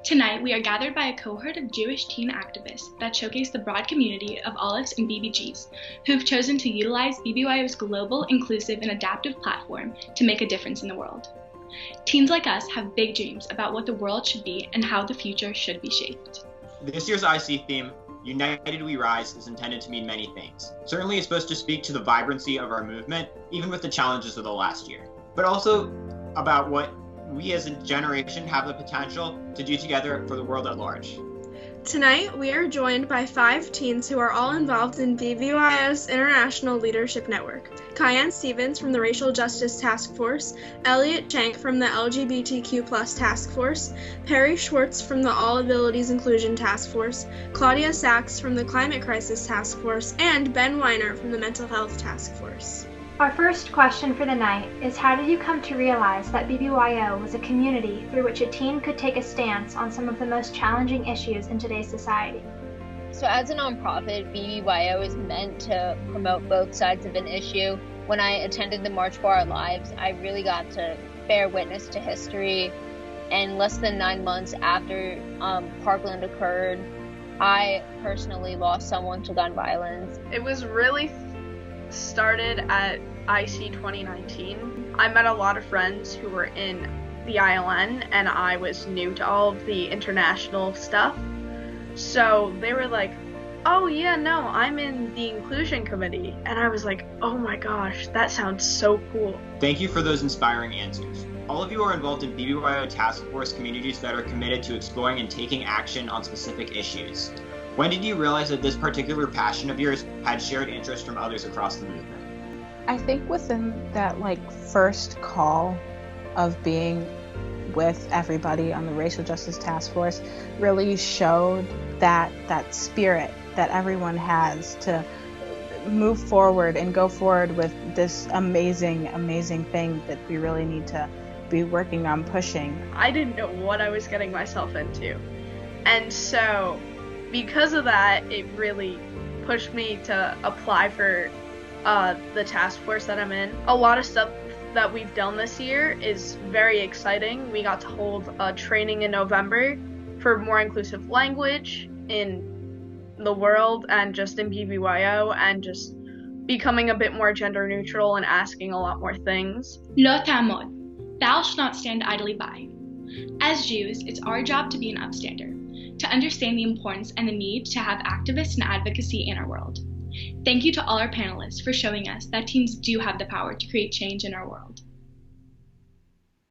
Tonight, we are gathered by a cohort of Jewish teen activists that showcase the broad community of Olives and BBGs, who've chosen to utilize BBYO's global, inclusive, and adaptive platform to make a difference in the world. Teens like us have big dreams about what the world should be and how the future should be shaped. This year's IC theme, United We Rise, is intended to mean many things. Certainly, it's supposed to speak to the vibrancy of our movement, even with the challenges of the last year, but also about what we as a generation have the potential to do together for the world at large. Tonight, we are joined by 5 teens who are all involved in BBYO's International Leadership Network. Kyan Stevens from the Racial Justice Task Force, Elliot Shank from the LGBTQ+ Task Force, Perry Schwartz from the All Abilities Inclusion Task Force, Claudia Sachs from the Climate Crisis Task Force, and Ben Weiner from the Mental Health Task Force. Our first question for the night is, how did you come to realize that BBYO was a community through which a teen could take a stance on some of the most challenging issues in today's society? So as a nonprofit, BBYO is meant to promote both sides of an issue. When I attended the March for Our Lives, I really got to bear witness to history. And less than 9 months after Parkland occurred, I personally lost someone to gun violence. It was really started at IC 2019. I met a lot of friends who were in the ILN, and I was new to all of the international stuff. So they were like, oh yeah, no, I'm in the inclusion committee. And I was like, oh my gosh, that sounds so cool. Thank you for those inspiring answers. All of you are involved in BBYO task force communities that are committed to exploring and taking action on specific issues. When did you realize that this particular passion of yours had shared interest from others across the movement? I think within that first call of being with everybody on the Racial Justice Task Force really showed that spirit that everyone has to move forward and go forward with this amazing thing that we really need to be working on pushing. I didn't know what I was getting myself into. And so because of that, it really pushed me to apply for the task force that I'm in. A lot of stuff that we've done this year is very exciting. We got to hold a training in November for more inclusive language in the world and just in BBYO, and just becoming a bit more gender neutral and asking a lot more things. Lo ta'amod, thou shalt not stand idly by. As Jews, it's our job to be an upstander, to understand the importance and the need to have activists and advocacy in our world. Thank you to all our panelists for showing us that teens do have the power to create change in our world.